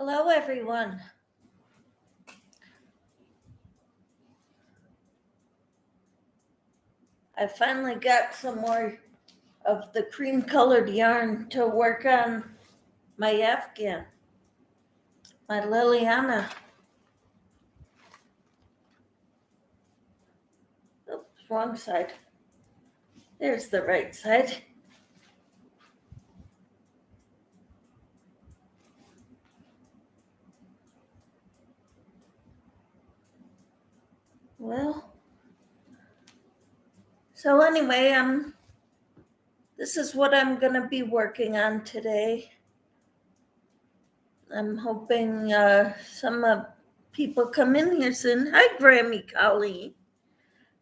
Hello, everyone. I finally got some more of the cream colored yarn to work on my Afghan, my Liliana. Oops, wrong side. There's the right side. Well, so anyway, this is what I'm going to be working on today. I'm hoping some people come in here soon. Hi, Grammy Colleen.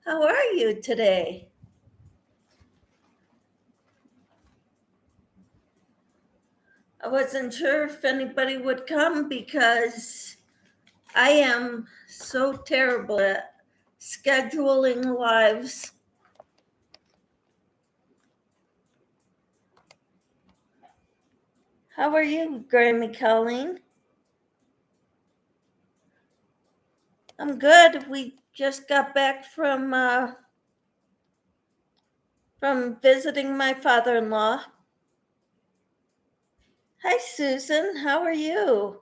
How are you today? I wasn't sure if anybody would come because I am so terrible at scheduling lives. How are you, Grammy Colleen? I'm good. We just got back from visiting my father-in-law. Hi, Susan. How are you?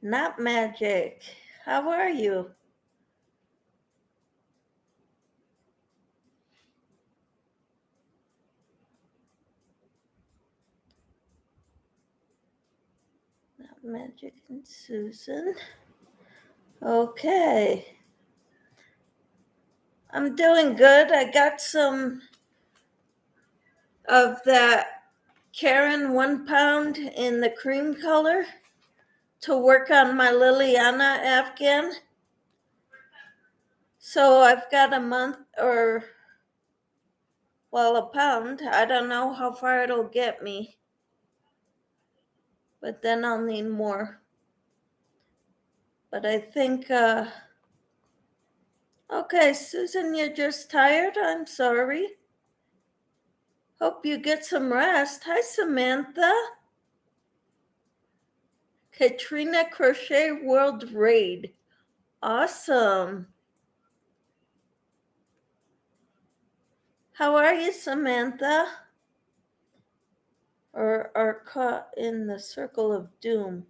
Not magic. How are you? Not magic and Susan. Okay. I'm doing good. I got some of that Karen 1 pound in the cream color to work on my Liliana Afghan. So I've got a month a pound. I don't know how far it'll get me, but then I'll need more. But I think, okay, Susan, you're just tired? I'm sorry. Hope you get some rest. Hi, Samantha. Katrina Crochet World Raid. Awesome. How are you, Samantha? Or are caught in the circle of doom?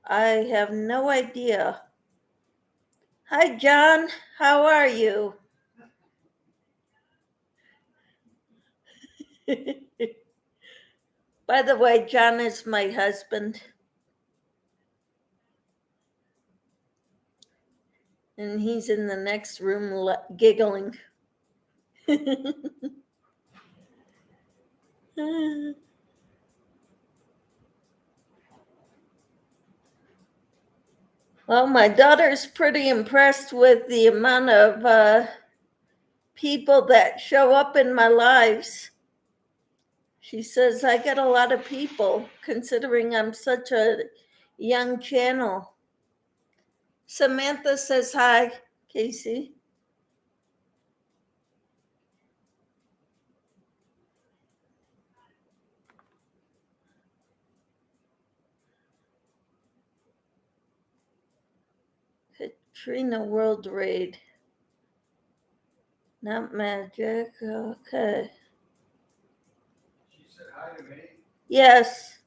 I have no idea. Hi, John. How are you? By the way, John is my husband. And he's in the next room giggling. Well, my daughter's pretty impressed with the amount of people that show up in my lives. She says, I get a lot of people considering I'm such a young channel. Samantha says hi, Casey. Katrina World Raid. Not magic. Okay. She said hi to me. Yes.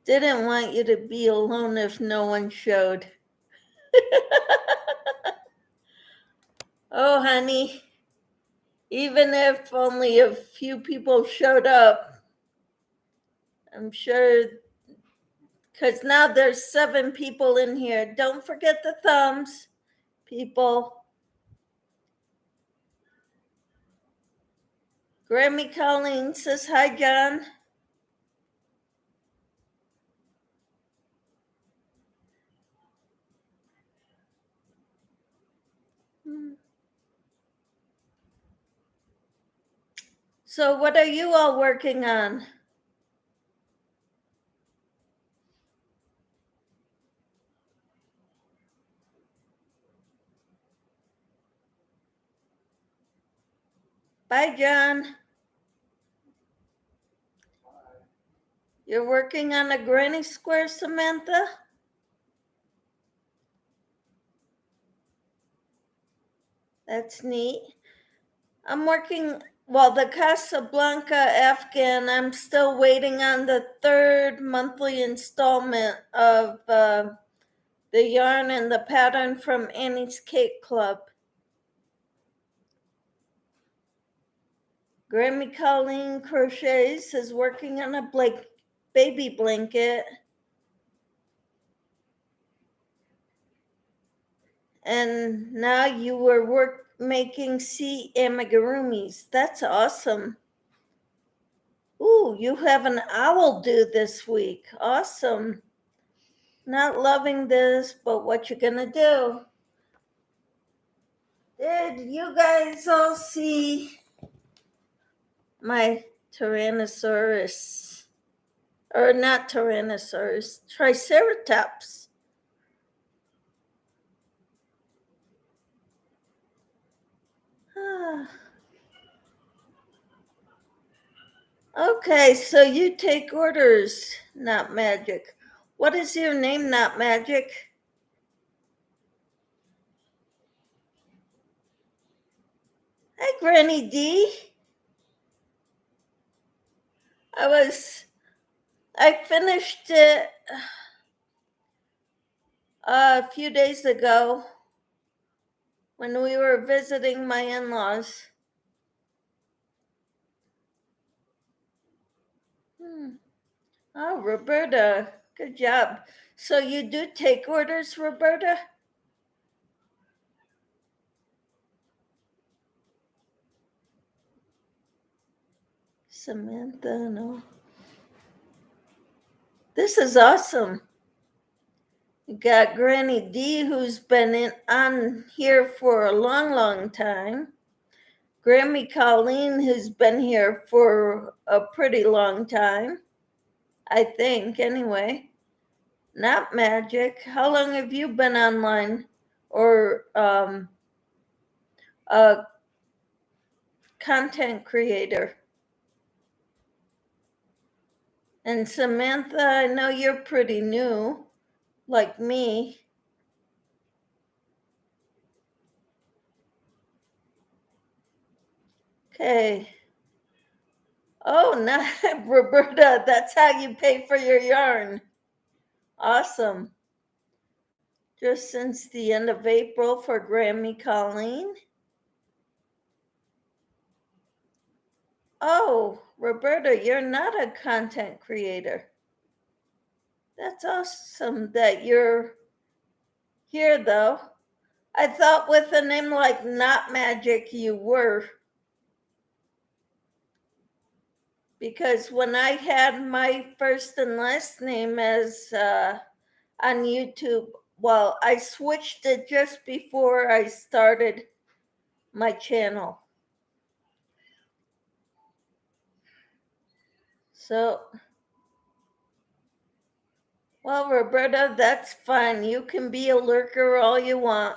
Didn't want you to be alone if no one showed. Oh, honey. Even if only a few people showed up, I'm sure, because now there's 7 people in here. Don't forget the thumbs, people. Grammy Colleen says hi, John. So, what are you all working on? Bye, John. Bye. You're working on a granny square, Samantha? That's neat. I'm working, well, the Casablanca Afghan, I'm still waiting on the third monthly installment of the yarn and the pattern from Annie's Cake Club. Grammy Colleen Crochets is working on a baby blanket. And now you were making sea amigurumis. That's awesome. Ooh, you have an owl due this week. Awesome. Not loving this, but what you gonna do? Did you guys all see my Tyrannosaurus? Or not Tyrannosaurus, Triceratops. Okay, so you take orders, Not Magic. What is your name, Not Magic? Hi, Granny D. I finished it a few days ago when we were visiting my in-laws. Oh, Roberta, good job. So you do take orders, Roberta? Samantha, no. This is awesome. You got Granny D, who's been on here for a long, long time. Grammy Colleen, who's been here for a pretty long time, I think, anyway. Not Magic. How long have you been online? Or a content creator? And Samantha, I know you're pretty new, like me. Okay. Oh, not Roberta, that's how you pay for your yarn. Awesome. Just since the end of April for Grammy Colleen. Oh, Roberta, you're not a content creator. That's awesome that you're here, though. I thought with a name like Not Magic you were. Because when I had my first and last name as on YouTube, well, I switched it just before I started my channel. So, well, Roberta, that's fine. You can be a lurker all you want.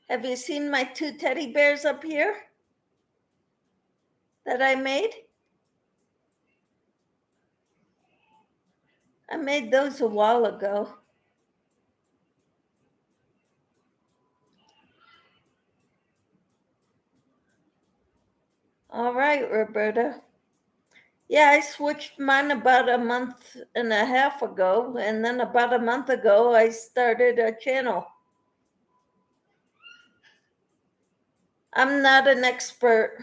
Have you seen my two teddy bears up here that I made? I made those a while ago. All right, Roberta. Yeah, I switched mine about a month and a half ago, and then about a month ago, I started a channel. I'm not an expert,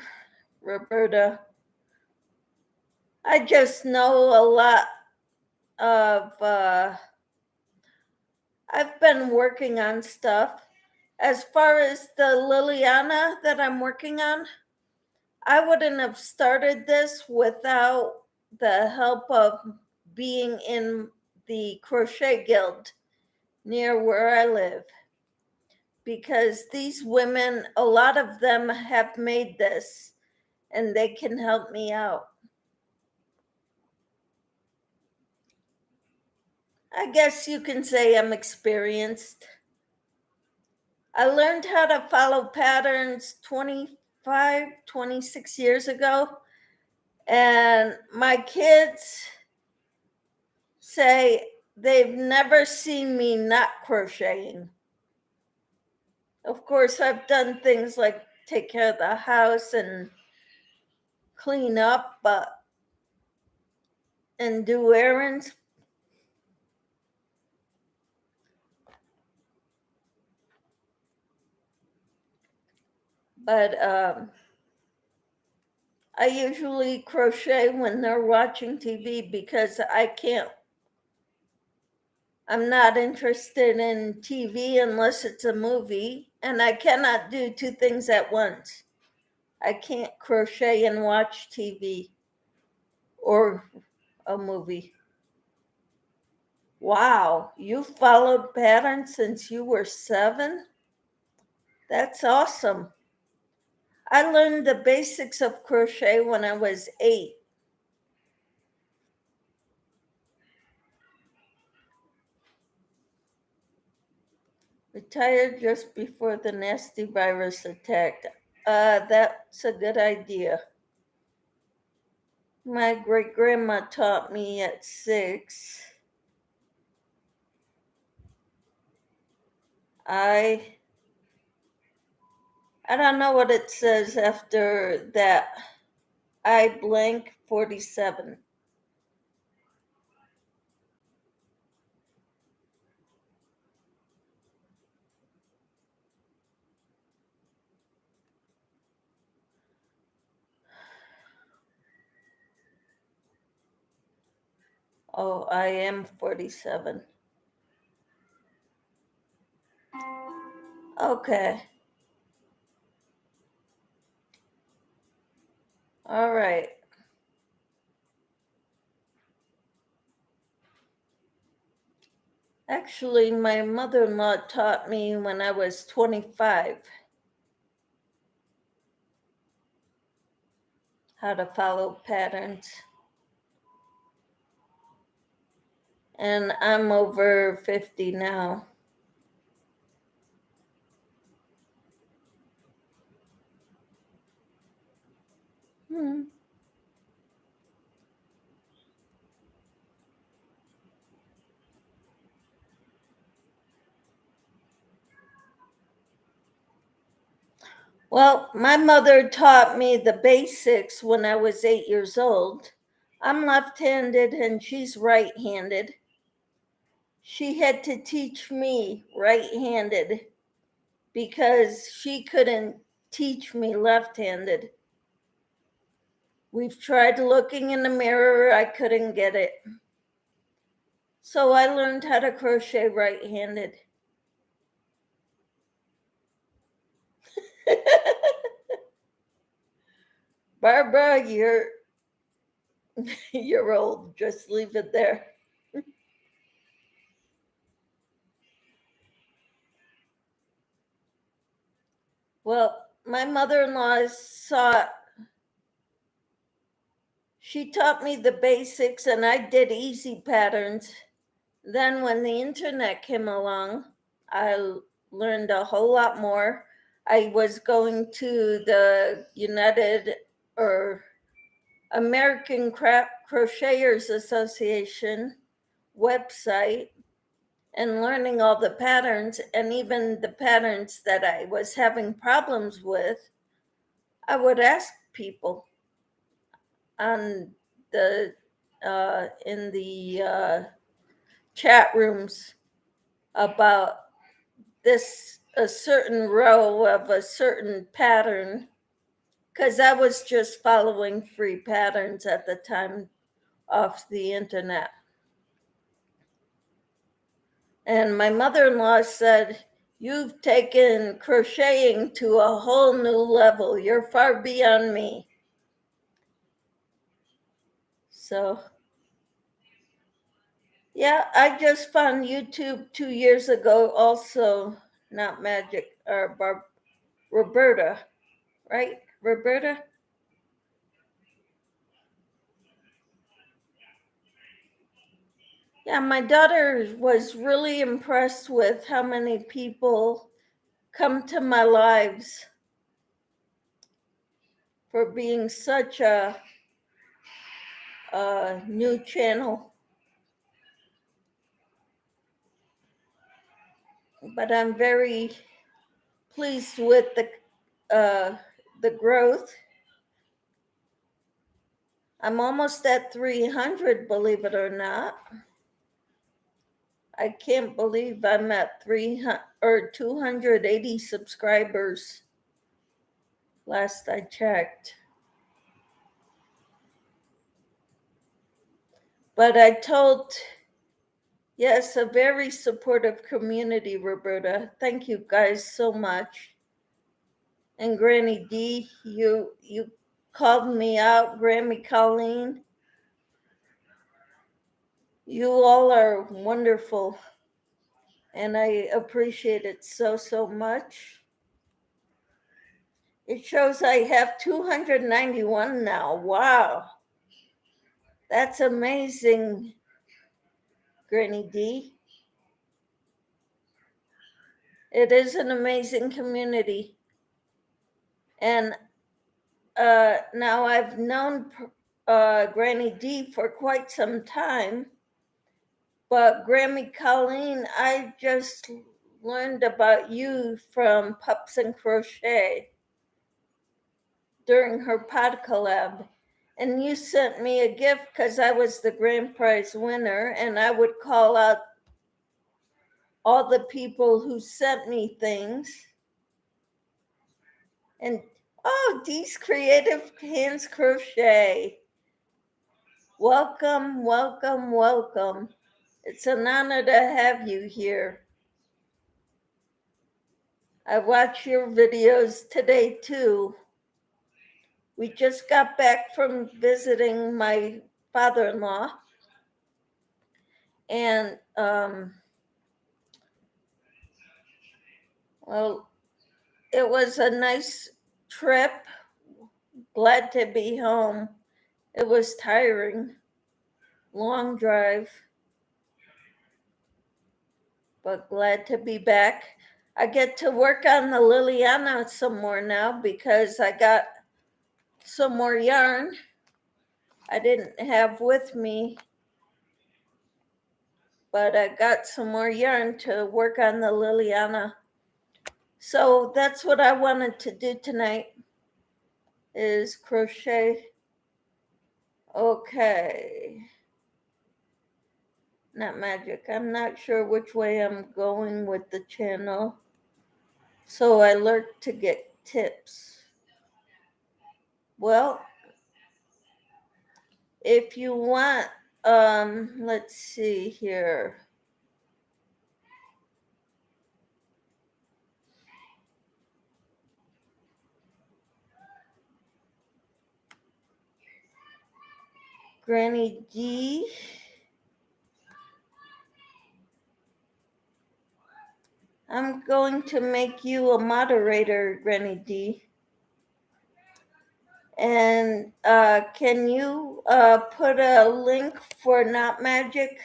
Roberta. I just know a lot of, I've been working on stuff. As far as the Liliana that I'm working on, I wouldn't have started this without the help of being in the crochet guild near where I live. Because these women, a lot of them have made this and they can help me out. I guess you can say I'm experienced. I learned how to follow patterns 26 years ago. And my kids say they've never seen me not crocheting. Of course, I've done things like take care of the house and clean up, and do errands. But I usually crochet when they're watching TV because I'm not interested in TV unless it's a movie, and I cannot do two things at once. I can't crochet and watch TV or a movie. Wow, you followed patterns since you were 7? That's awesome. I learned the basics of crochet when I was 8. Retired just before the nasty virus attacked. That's a good idea. My great grandma taught me at 6. I don't know what it says after that. I blank 47. Oh, I am 47. Okay. All right. Actually, my mother-in-law taught me when I was 25 how to follow patterns. And I'm over 50 now. Well, my mother taught me the basics when I was 8 years old. I'm left-handed and she's right-handed. She had to teach me right-handed because she couldn't teach me left-handed. We've tried looking in the mirror, I couldn't get it. So I learned how to crochet right-handed. Barbara, you're old. Just leave it there. Well, my mother-in-law she taught me the basics and I did easy patterns. Then when the internet came along, I learned a whole lot more. I was going to the United or American Crocheters Association website and learning all the patterns, and even the patterns that I was having problems with, I would ask people on the in the chat rooms about a certain row of a certain pattern, because I was just following free patterns at the time off the internet. And my mother-in-law said, "You've taken crocheting to a whole new level. You're far beyond me." So, yeah, I just found YouTube 2 years ago also, not Magic, or Roberta, right? Roberta? Yeah, my daughter was really impressed with how many people come to my lives, for being such a new channel. But I'm very pleased with the growth. I'm almost at 300, believe it or not. I can't believe I'm at 300 or 280 subscribers last I checked. But I told, yes, a very supportive community, Roberta. Thank you guys so much. And Granny D, you called me out, Grammy Colleen. You all are wonderful, and I appreciate it so much. It shows I have 291 now. Wow. That's amazing, Granny D. It is an amazing community. And now I've known Granny D for quite some time. But Grammy Colleen, I just learned about you from Pups and Crochet during her pod collab. And you sent me a gift because I was the grand prize winner, and I would call out all the people who sent me things. And oh, Dee's Creative Hands Crochet. Welcome, welcome, welcome. It's an honor to have you here. I watched your videos today too. We just got back from visiting my father-in-law, and well, it was a nice trip. Glad to be home. It was tiring, long drive, but glad to be back. I get to work on the Liliana some more now because I got some more yarn I didn't have with me, but I got some more yarn to work on the Liliana. So that's what I wanted to do tonight, is crochet. Okay. Not magic. I'm not sure which way I'm going with the channel. So I lurk to get tips. Well, if you want, let's see here. Granny D. I'm going to make you a moderator, Granny D. And can you put a link for Not Magic?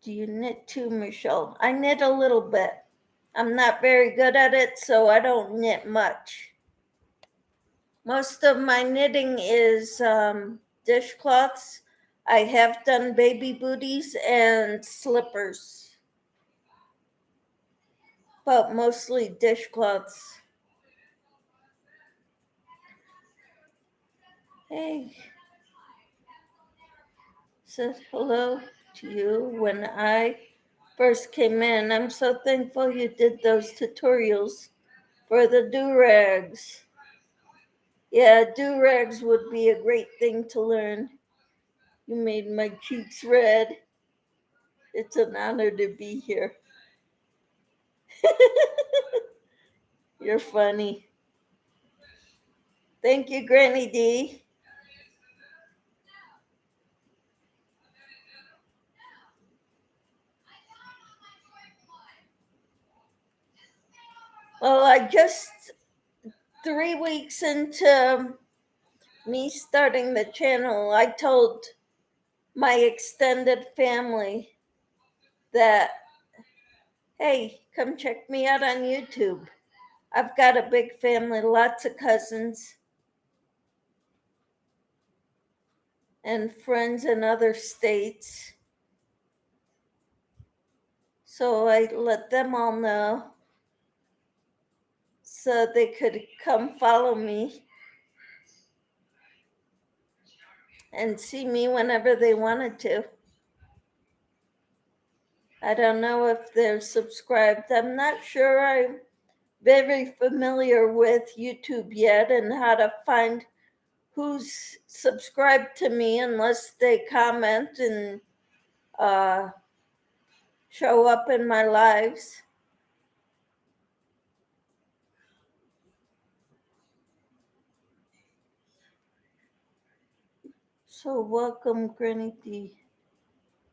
Do you knit too, Michelle? I knit a little bit. I'm not very good at it, so I don't knit much. Most of my knitting is dishcloths. I have done baby booties and slippers, but mostly dishcloths. Hey, said hello to you when I first came in. I'm so thankful you did those tutorials for the do-rags. Yeah, do-rags would be a great thing to learn. You made my cheeks red. It's an honor to be here. You're funny. Thank you, Granny D. Well, I just 3 weeks into me starting the channel, I told my extended family that, hey, come check me out on YouTube. I've got a big family, lots of cousins and friends in other states. So I let them all know so they could come follow me and see me whenever they wanted to. I don't know if they're subscribed. I'm not sure I'm very familiar with YouTube yet and how to find who's subscribed to me unless they comment and show up in my lives. So welcome, Granny D.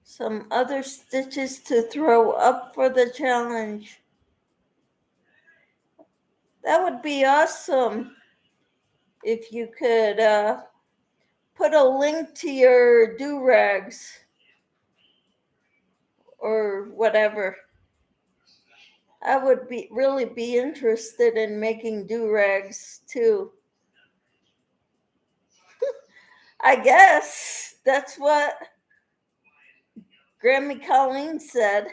Some other stitches to throw up for the challenge. That would be awesome if you could put a link to your do-rags or whatever. I would really be interested in making do-rags too. I guess that's what Grammy Colleen said.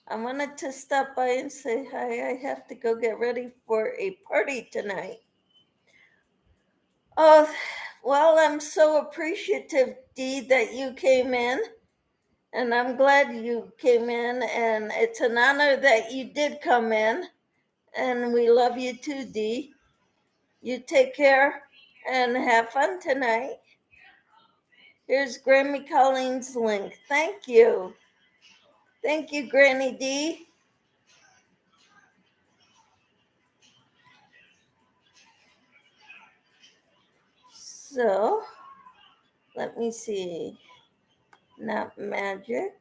I wanted to stop by and say hi. I have to go get ready for a party tonight. Oh, well, I'm so appreciative, Dee, that you came in. And I'm glad you came in. And it's an honor that you did come in. And we love you too, Dee. You take care and have fun tonight. Here's Grammy Colleen's link. Thank you. Thank you, Granny D. So, let me see. Not magic.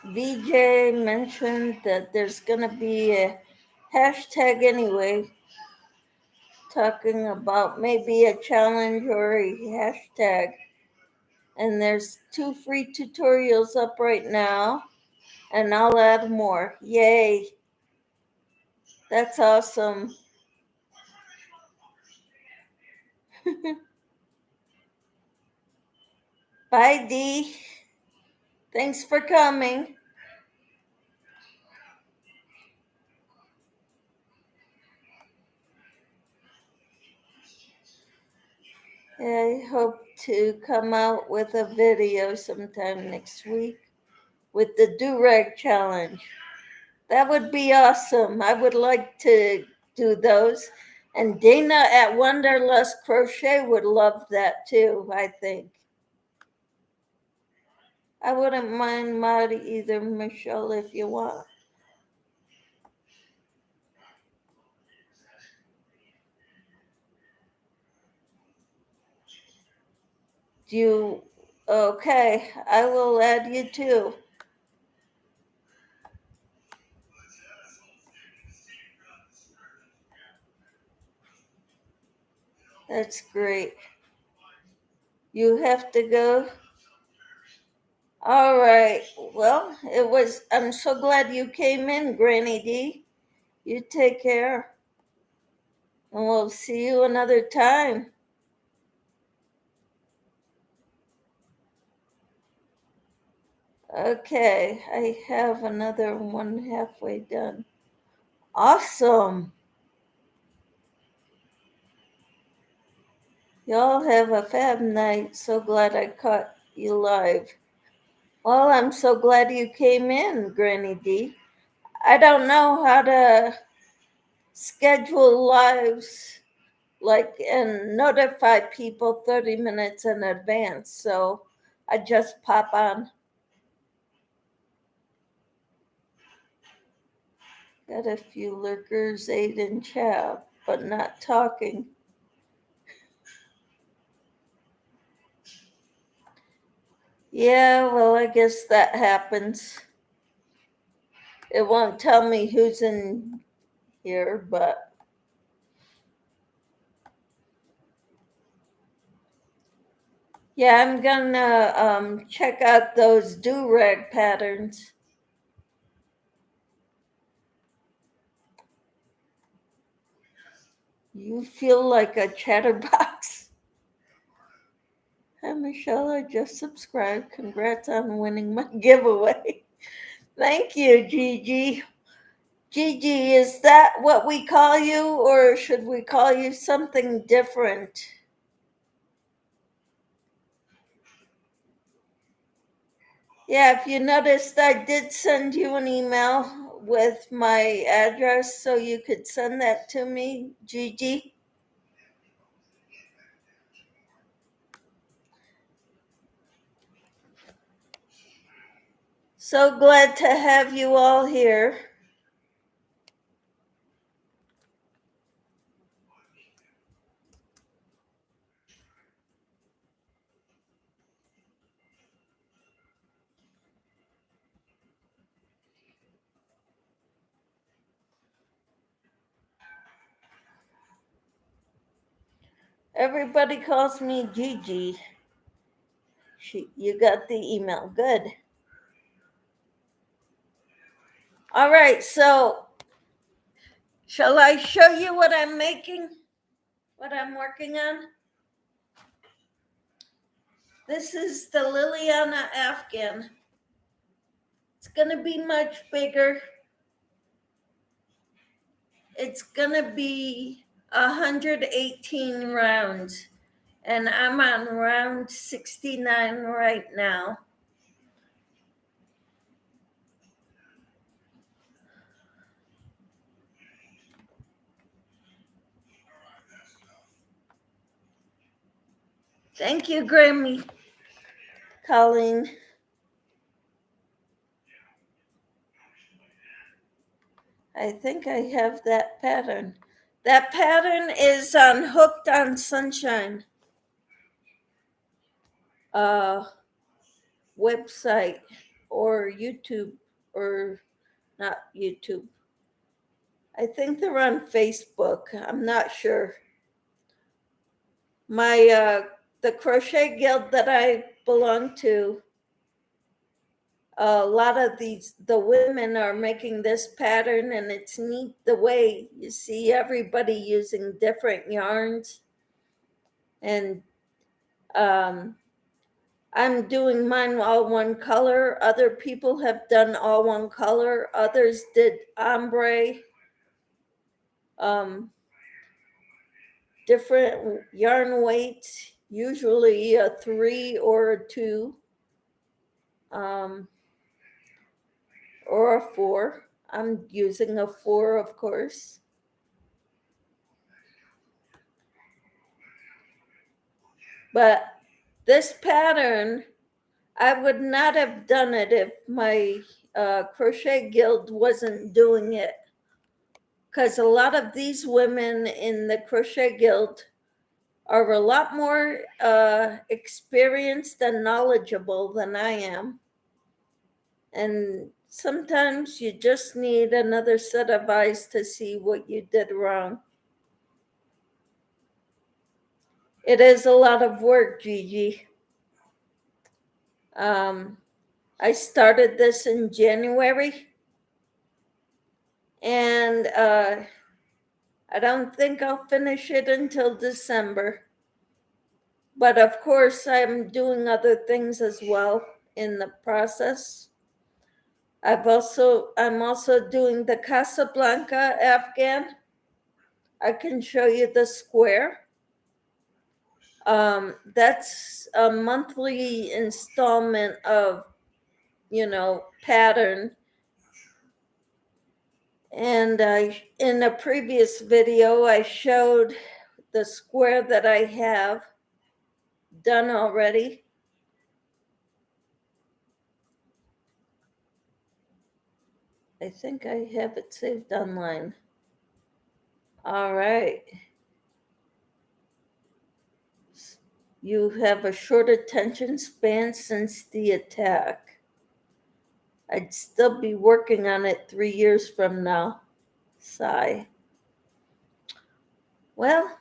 VJ mentioned that there's going to be a hashtag anyway, talking about maybe a challenge or a hashtag. And there's 2 free tutorials up right now, and I'll add more. Yay. That's awesome. Bye, Dee. Thanks for coming. I hope to come out with a video sometime next week with the do-rag challenge. That would be awesome. I would like to do those. And Dana at Wanderlust Crochet would love that too, I think. I wouldn't mind Maddie either, Michelle, if you want. Okay, I will add you too. That's great. You have to go. All right. Well, I'm so glad you came in, Granny D. You take care. And we'll see you another time. Okay, I have another one halfway done. Awesome. Y'all have a fab night. So glad I caught you live. Well, I'm so glad you came in, Granny D. I don't know how to schedule lives and notify people 30 minutes in advance. So I just pop on. Got a few lurkers, 8 in chat, but not talking. Yeah, well, I guess that happens. It won't tell me who's in here, but yeah, I'm gonna check out those do-rag patterns. You feel like a chatterbox. Hi, Michelle. I just subscribed. Congrats on winning my giveaway. Thank you, Gigi. Gigi, is that what we call you, or should we call you something different? Yeah, if you noticed, I did send you an email with my address so you could send that to me, Gigi. So glad to have you all here. Everybody calls me Gigi. You got the email. Good. All right, so shall I show you what I'm making? What I'm working on? This is the Liliana Afghan. It's going to be much bigger. It's going to be 118 rounds, and I'm on round 69 right now. Thank you, Grammy. Colleen. I think I have that pattern. That pattern is on Hooked on Sunshine website or YouTube, or not YouTube. I think they're on Facebook. I'm not sure. The crochet guild that I belong to, a lot of the women are making this pattern, and it's neat the way you see everybody using different yarns. And I'm doing mine all one color. Other people have done all one color. Others did ombre. Different yarn weights, usually a 3 or a 2, or a 4. I'm using a 4, of course. But this pattern, I would not have done it if my crochet guild wasn't doing it. Because a lot of these women in the crochet guild are a lot more experienced and knowledgeable than I am. And sometimes you just need another set of eyes to see what you did wrong. It is a lot of work, Gigi. I started this in January, and I don't think I'll finish it until December. But of course, I'm doing other things as well in the process. I'm also doing the Casablanca Afghan. I can show you the square. That's a monthly installment of, pattern. And in a previous video, I showed the square that I have done already. I think I have it saved online. All right. You have a short attention span since the attack. I'd still be working on it 3 years from now. Sigh. Well,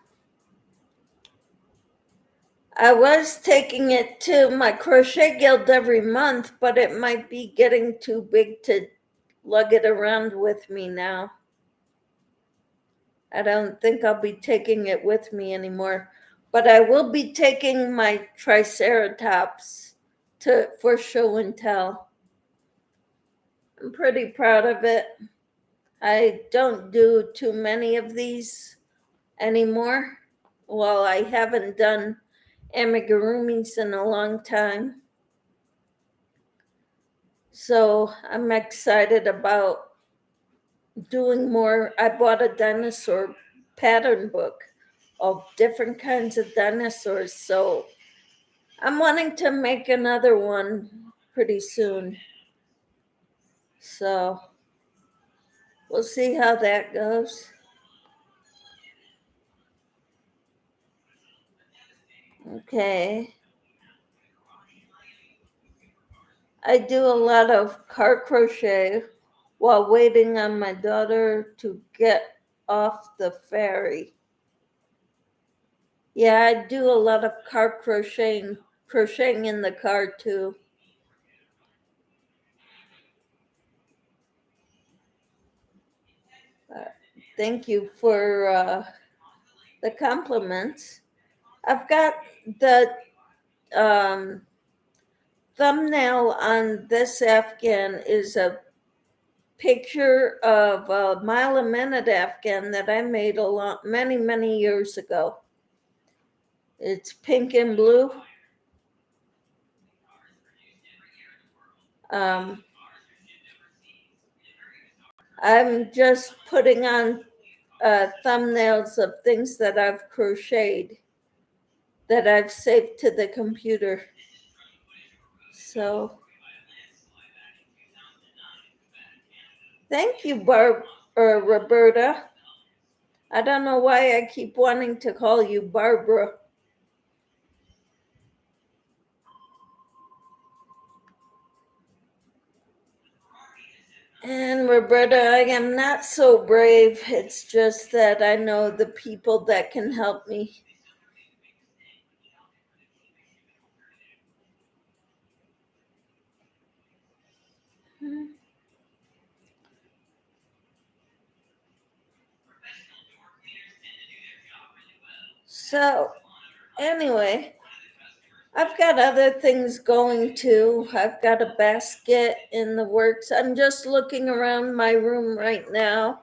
I was taking it to my crochet guild every month, but it might be getting too big to lug it around with me now. I don't think I'll be taking it with me anymore, but I will be taking my triceratops for show and tell. I'm pretty proud of it. I don't do too many of these anymore. Well, I haven't done amigurumis in a long time. So I'm excited about doing more. I bought a dinosaur pattern book of different kinds of dinosaurs. So I'm wanting to make another one pretty soon. So we'll see how that goes. Okay. I do a lot of car crochet while waiting on my daughter to get off the ferry. Yeah, I do a lot of car crocheting in the car too. Thank you for the compliments. I've got the um, thumbnail on this Afghan is a picture of a mile a minute Afghan that I made many years ago. It's pink and blue. I'm just putting on thumbnails of things that I've crocheted that I've saved to the computer. So thank you, Roberta. I don't know why I keep wanting to call you Barbara. And Roberta, I am not so brave. It's just that I know the people that can help me. So, anyway, I've got other things going too. I've got a basket in the works. I'm just looking around my room right now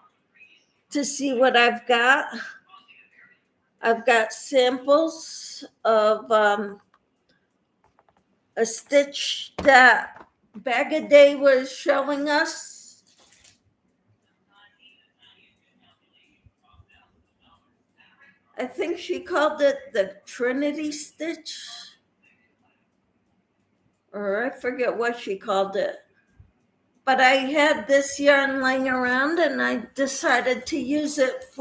to see what I've got. I've got samples of a stitch that Bag a Day was showing us. I think she called it the Trinity stitch, or I forget what she called it. But I had this yarn lying around and I decided to use it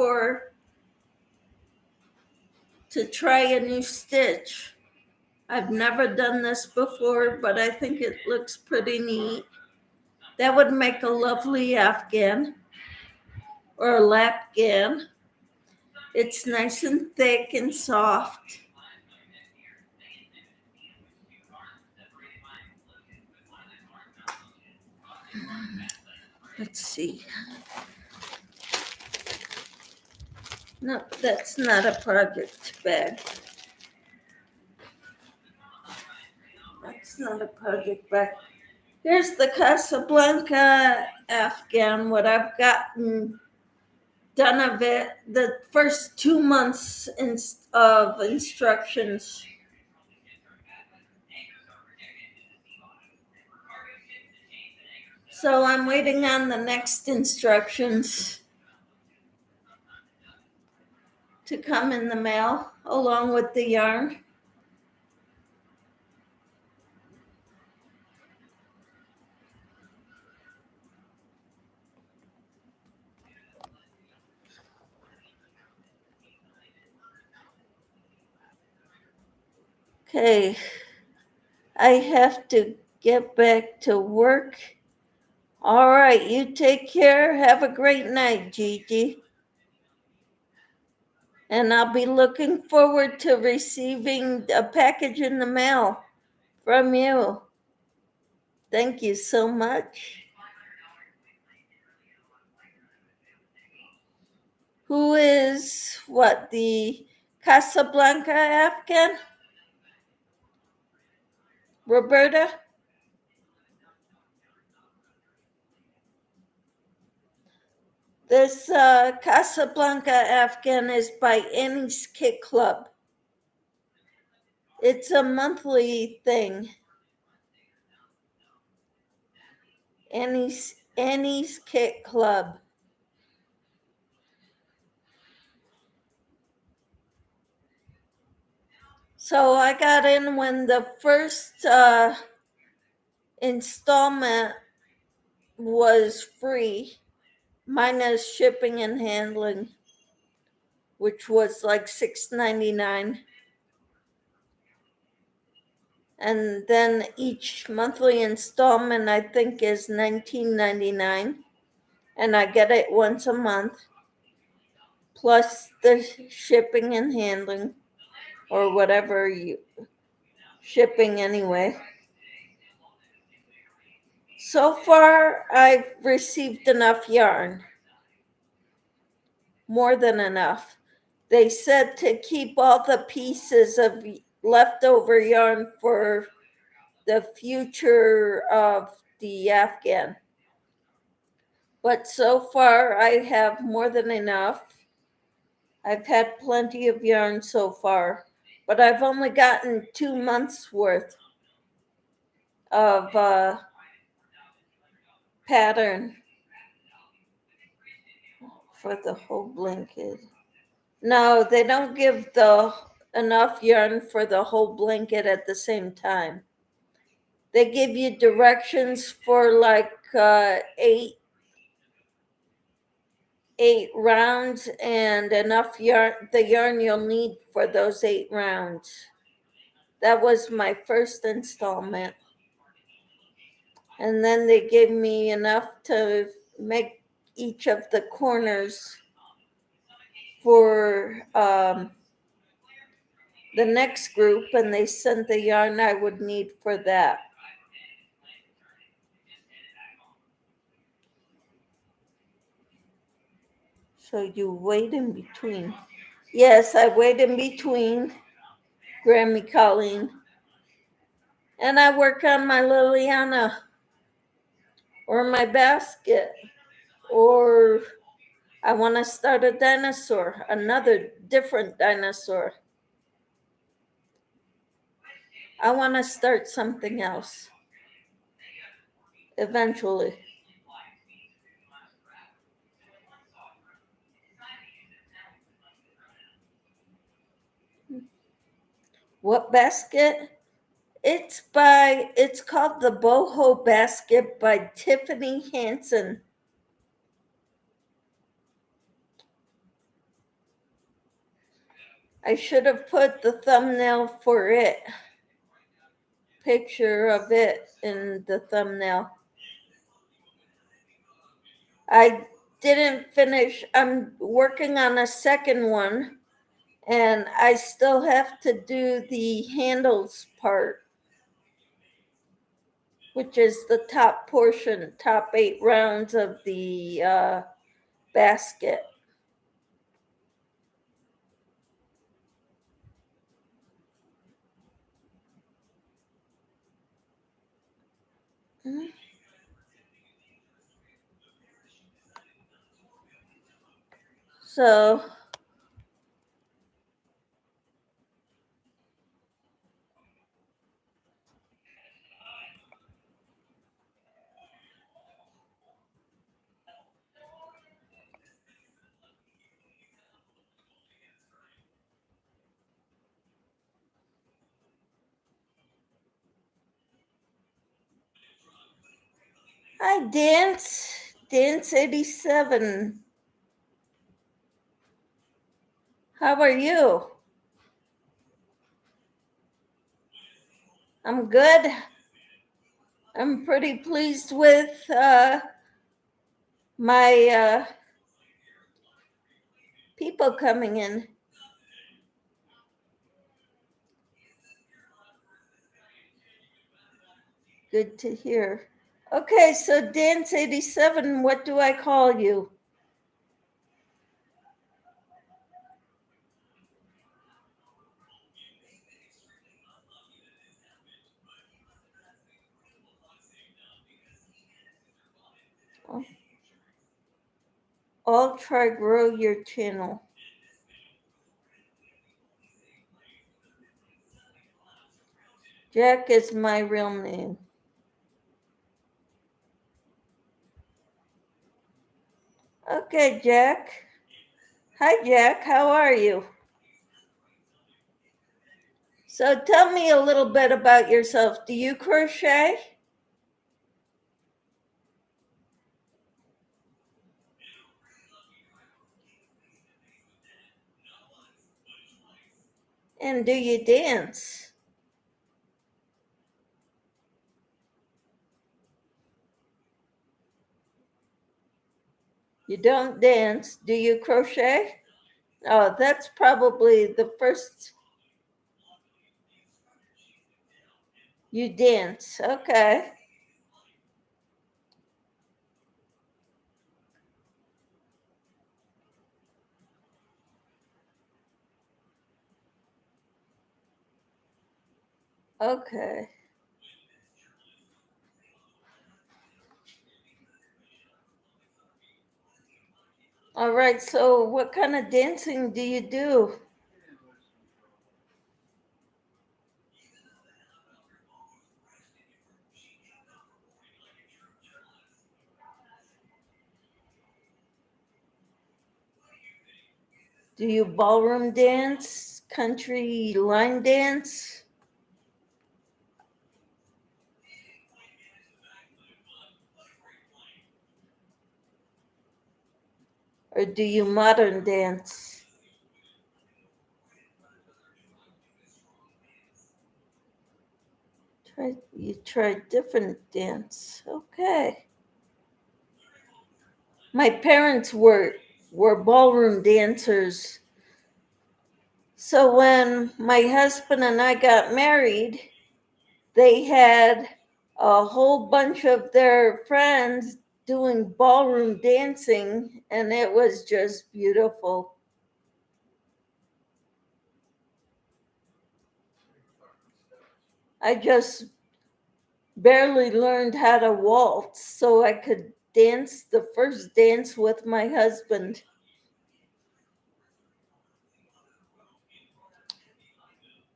to try a new stitch. I've never done this before, but I think it looks pretty neat. That would make a lovely Afghan or a lapghan. It's nice and thick and soft. Let's see. No, that's not a project bag. That's not a project bag. Here's the Casablanca Afghan, what I've gotten done of it, the first 2 months of instructions. So I'm waiting on the next instructions. to come in the mail along with the yarn. Okay, I have to get back to work. All right, you take care. Have a great night, Gigi. And I'll be looking forward to receiving a package in the mail from you. Thank you so much. Who is what, the Casablanca Afghan? Roberta? This Casablanca Afghan is by Annie's Kit Club. It's a monthly thing. Annie's Kit Club. So I got in when the first installment was free, minus shipping and handling, which was like $6.99. And then each monthly installment, I think, is $19.99. And I get it once a month, plus the shipping and handling, or whatever you shipping anyway. So far, I've received enough yarn. More than enough. They said to keep all the pieces of leftover yarn for the future of the Afghan. But so far, I have more than enough. I've had plenty of yarn so far, but I've only gotten 2 months worth of pattern for the whole blanket. No, they don't give enough yarn for the whole blanket at the same time. They give you directions for like eight rounds and enough yarn, the yarn you'll need for those 8 rounds. That was my first installment. And then they gave me enough to make each of the corners for the next group, and they sent the yarn I would need for that. So you wait in between. Yes, I wait in between Grammy Colleen. And I work on my Liliana or my basket, or I want to start a dinosaur, another different dinosaur. I want to start something else eventually. What basket? It's called the Boho Basket by Tiffany Hansen. I should have put the thumbnail for it, picture of it in the thumbnail. I didn't finish. I'm working on a second one, and I still have to do the handles part, which is the top portion, top 8 rounds of the basket. So Hi, Dance 87. How are you? I'm good. I'm pretty pleased with my people coming in. Good to hear. Okay, so Dance 87, what do I call you? I'll try grow your channel. Jack is my real name. Okay, Jack. Hi, Jack. How are you? So tell me a little bit about yourself. Do you crochet? And do you dance? You don't dance. Do you crochet? Oh, that's probably the first. You dance. Okay. Okay. All right. So, what kind of dancing do you do? Do you ballroom dance, country line dance, or do you modern dance? You try different dance. Okay. My parents were ballroom dancers. So when my husband and I got married, they had a whole bunch of their friends doing ballroom dancing, and it was just beautiful. I just barely learned how to waltz so I could dance the first dance with my husband.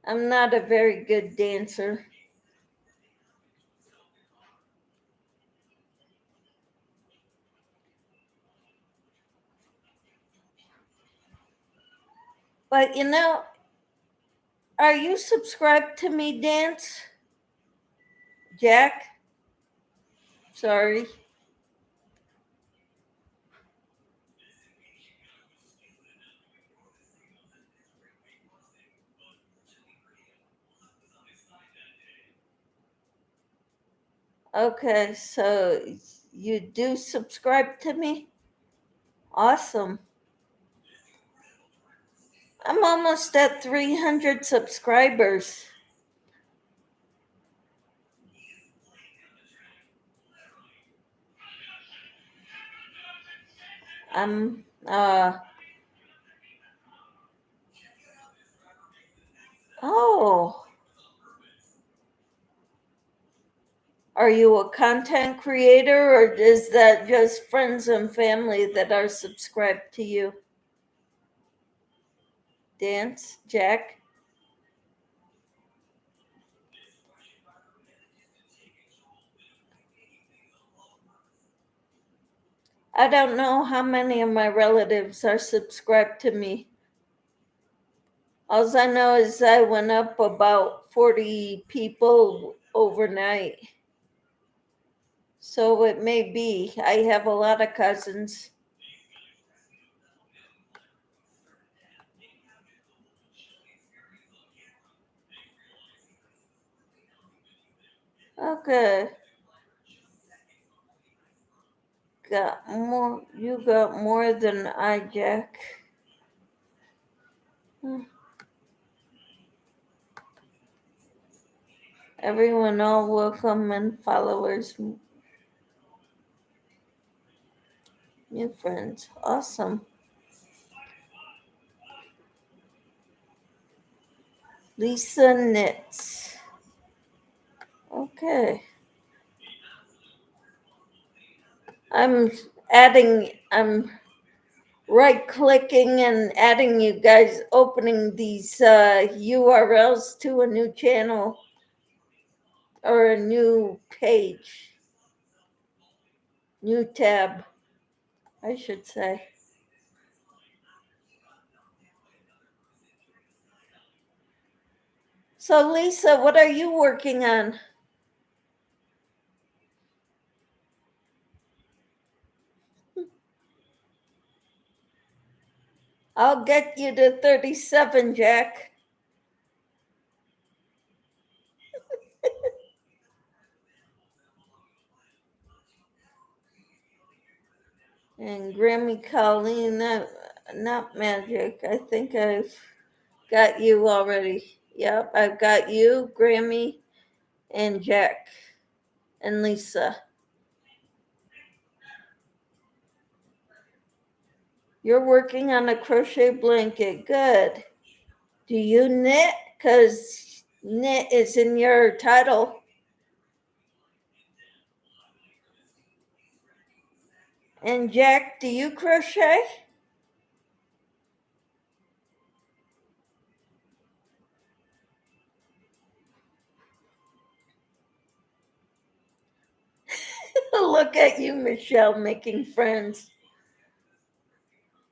I'm not a very good dancer. But are you subscribed to me, Dance? Jack? Sorry. Okay, so you do subscribe to me? Awesome. I'm almost at 300 subscribers. I'm oh, are you a content creator or is that just friends and family that are subscribed to you? Dance, Jack? I don't know how many of my relatives are subscribed to me. All I know is I went up about 40 people overnight. So it may be. I have a lot of cousins. Okay. Got more. You got more than I, Jack. Everyone, all welcome and followers, new friends. Awesome. Lisa knits. Okay. I'm right clicking and adding you guys, opening these URLs to a new channel or a new page, new tab, I should say. So, Lisa, what are you working on? I'll get you to 37, Jack. And Grammy Colleen, not magic. I think I've got you already. Yep, I've got you, Grammy, and Jack, and Lisa. You're working on a crochet blanket. Good. Do you knit? Because knit is in your title. And Jack, do you crochet? Look at you, Michelle, making friends.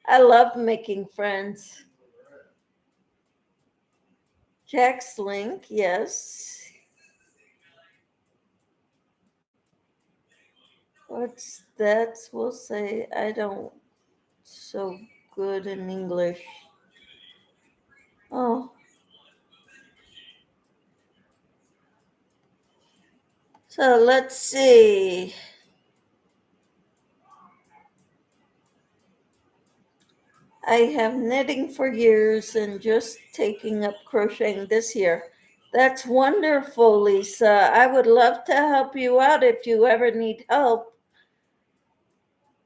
I love making friends. Jack's link, yes. What's that? We'll say I don't so good in English. Oh. So let's see. I have knitting for years and just taking up crocheting this year. That's wonderful, Lisa. I would love to help you out if you ever need help.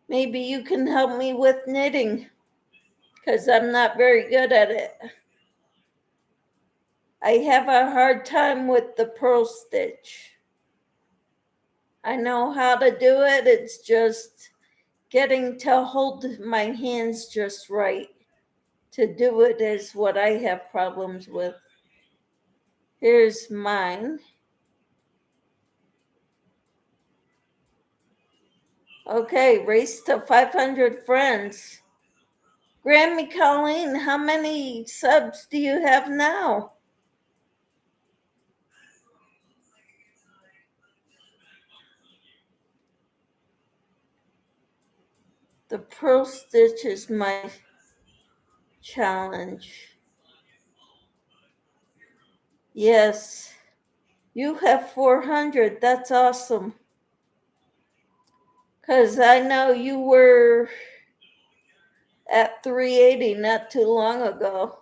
Maybe you can help me with knitting because I'm not very good at it. I have a hard time with the purl stitch. I know how to do it, it's just getting to hold my hands just right. To do it is what I have problems with. Here's mine. Okay, race to 500 friends. Grammy Colleen, how many subs do you have now? The purl stitch is my challenge. Yes, you have 400. That's awesome. Because I know you were at 380 not too long ago.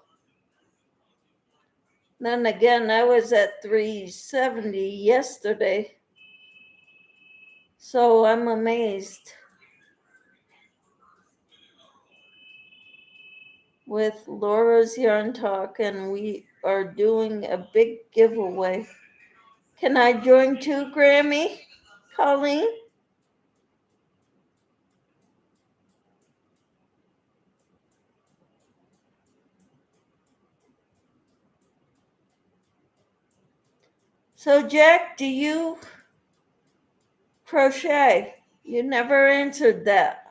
Then again, I was at 370 yesterday. So I'm amazed. With Laura's Yarn Talk, and we are doing a big giveaway. Can I join too, Grammy? Colleen? So, Jack, do you crochet? You never answered that.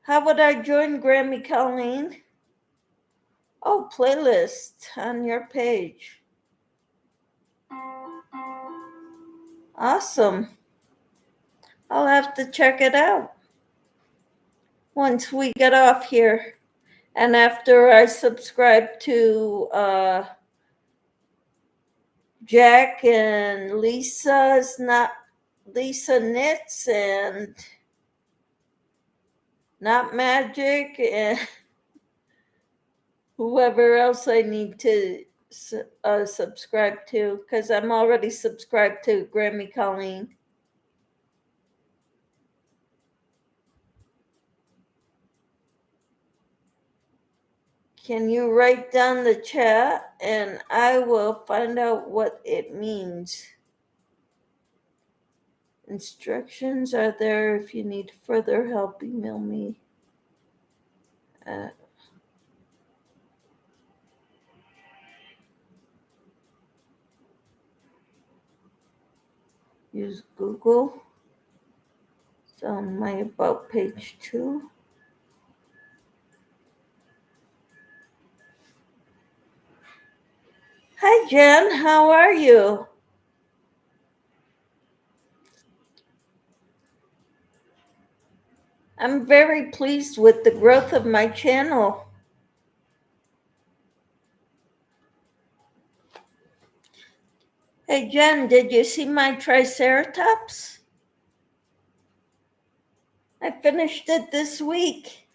How would I join Grammy Colleen? Oh, playlist on your page. Awesome. I'll have to check it out once we get off here. And after I subscribe to Jack and Lisa's, not Lisa Knits and Not Magic, and whoever else I need to subscribe to, because I'm already subscribed to Grammy Colleen. Can you write down the chat and I will find out what it means? Instructions are there. If you need further help, email me. Use Google. It's on my About page 2. Hi, Jen. How are you? I'm very pleased with the growth of my channel. Hey, Jen, did you see my Triceratops? I finished it this week.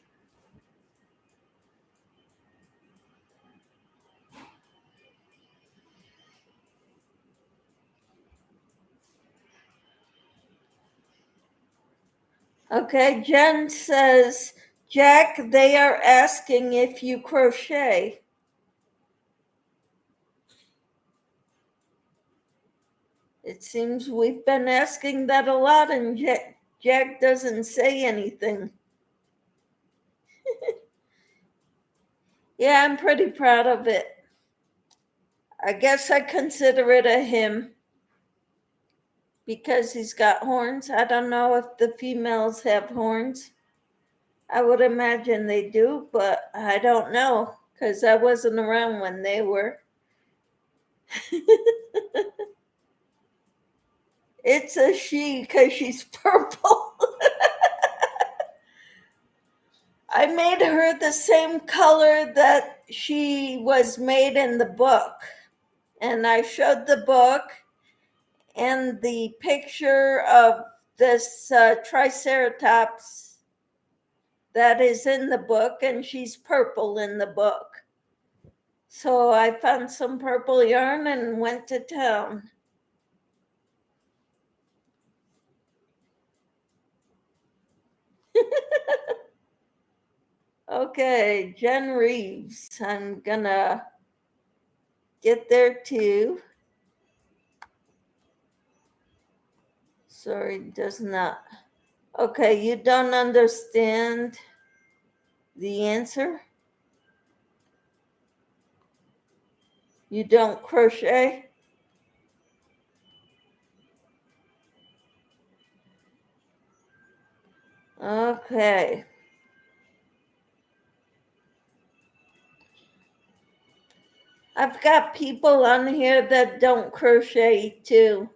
Okay, Jen says, Jack, they are asking if you crochet. It seems we've been asking that a lot, and Jack doesn't say anything. Yeah, I'm pretty proud of it. I guess I consider it a him because he's got horns. I don't know if the females have horns. I would imagine they do, but I don't know because I wasn't around when they were. It's a she because she's purple. I made her the same color that she was made in the book. And I showed the book and the picture of this Triceratops that is in the book, and she's purple in the book. So I found some purple yarn and went to town. Okay, Jen Reeves. I'm gonna get there too. Sorry, does not. Okay, you don't understand the answer? You don't crochet? Okay. I've got people on here that don't crochet too.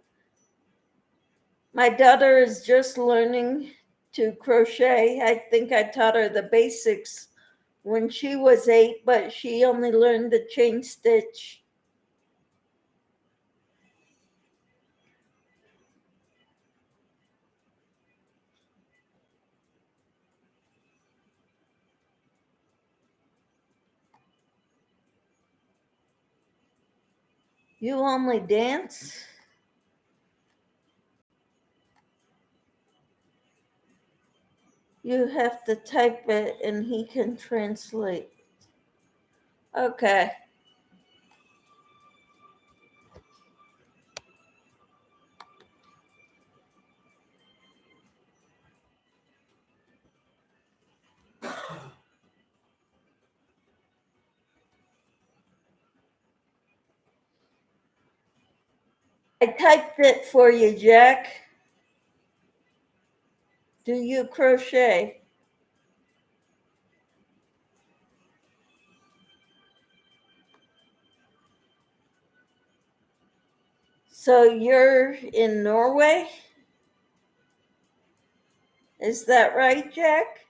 My daughter is just learning to crochet. I think I taught her the basics when she was 8, but she only learned the chain stitch. You only dance? You have to type it and he can translate. Okay. I typed it for you, Jack. Do you crochet? So you're in Norway? Is that right, Jack?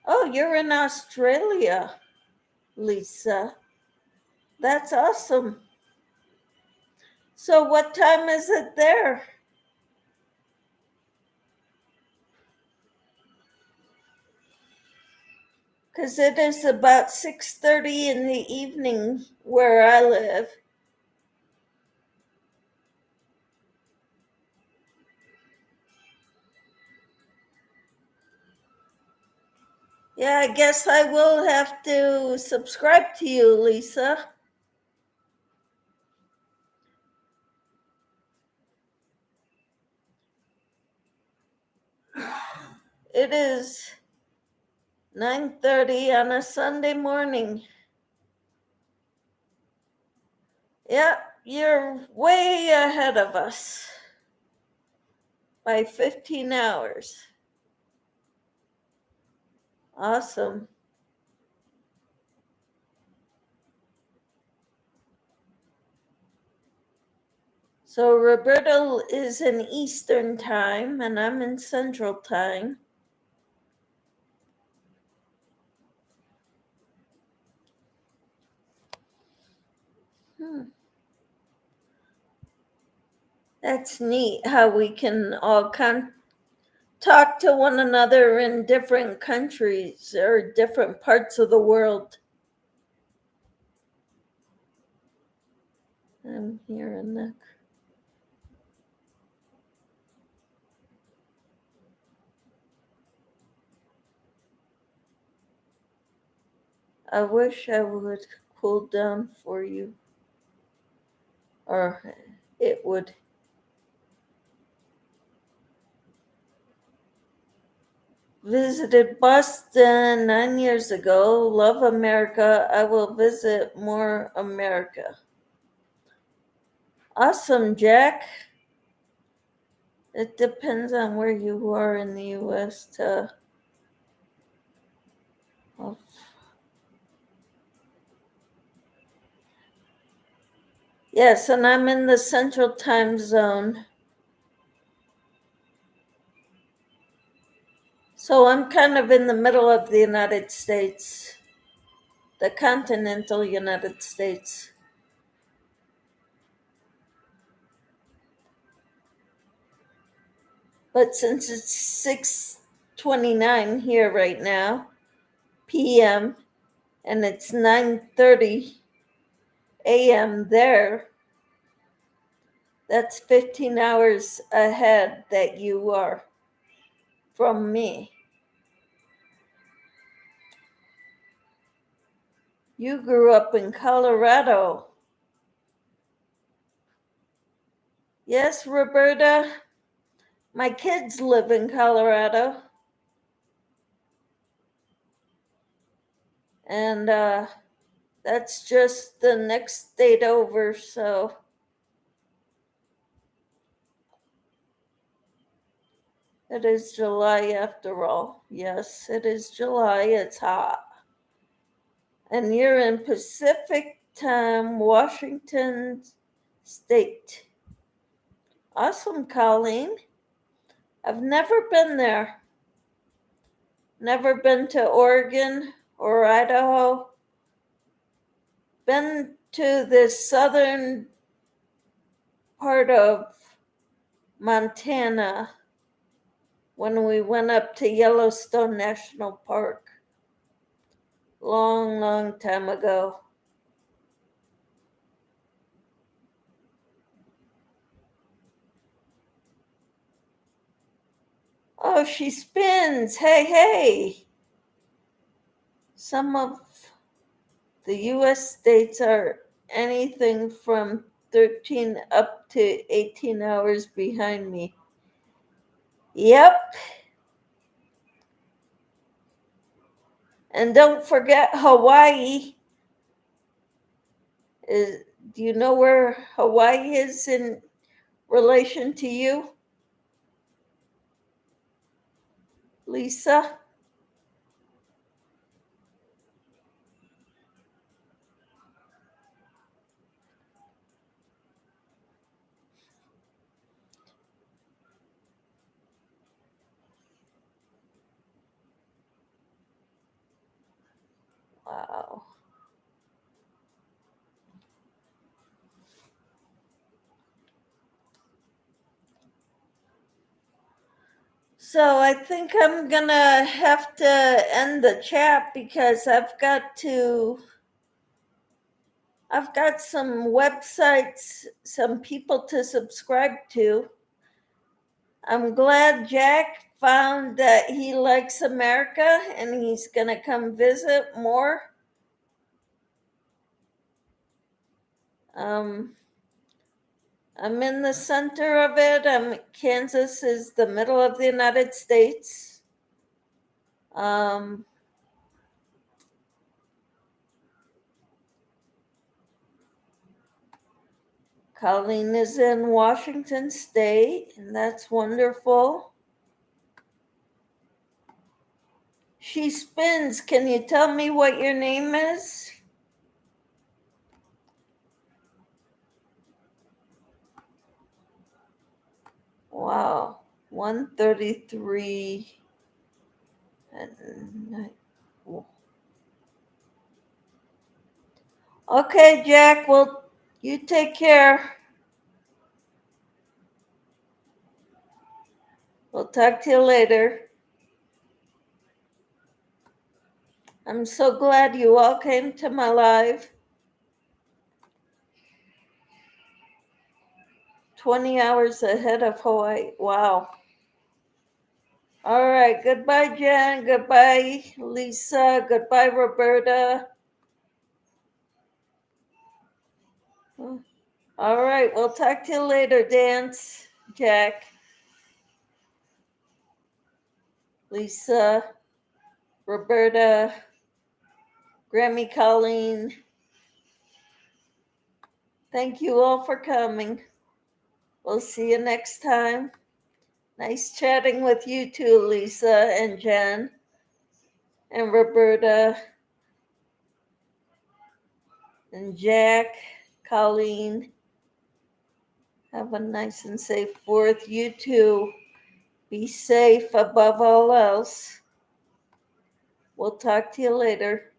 Oh, you're in Australia, Lisa. That's awesome. So what time is it there? Because it is about 6:30 in the evening where I live. Yeah, I guess I will have to subscribe to you, Lisa. It is 9:30 on a Sunday morning. Yeah, you're way ahead of us by 15 hours. Awesome. So Roberta is in Eastern time and I'm in Central time. That's neat how we can all talk to one another in different countries or different parts of the world. I'm hearing that. I wish I would cool down for you, or it would. Visited Boston 9 years ago. Love America. I will visit more America. Awesome, Jack. It depends on where you are in the U.S. Yes, and I'm in the Central Time Zone. So I'm kind of in the middle of the United States, the continental United States. But since it's 6:29 here right now, p.m., and it's 9:30 a.m. there, that's 15 hours ahead that you are from me. You grew up in Colorado. Yes, Roberta, my kids live in Colorado. And that's just the next state over, so it is July after all. Yes, it is July. It's hot. And you're in Pacific Time, Washington State. Awesome, Colleen. I've never been there. Never been to Oregon or Idaho. Been to the southern part of Montana when we went up to Yellowstone National Park. Long, long time ago. Oh, she spins. Hey, hey. Some of the US states are anything from 13 up to 18 hours behind me. Yep. And don't forget Hawaii. Do you know where Hawaii is in relation to you, Lisa? Wow. So I think I'm gonna have to end the chat because I've got some websites, some people to subscribe to. I'm glad Jack found that he likes America and he's gonna come visit more. I'm in the center of it. Kansas is the middle of the United States. Colleen is in Washington State, and that's wonderful. She spins. Can you tell me what your name is? Wow, 133. Okay, Jack, well, you take care. We'll talk to you later. I'm so glad you all came to my live. 20 hours ahead of Hawaii. Wow. All right. Goodbye, Jen. Goodbye, Lisa. Goodbye, Roberta. All right. We'll talk to you later, Dance, Jack, Lisa, Roberta, Grammy, Colleen. Thank you all for coming. We'll see you next time. Nice chatting with you too, Lisa and Jen and Roberta and Jack, Colleen. Have a nice and safe 4th. You too. Be safe above all else. We'll talk to you later.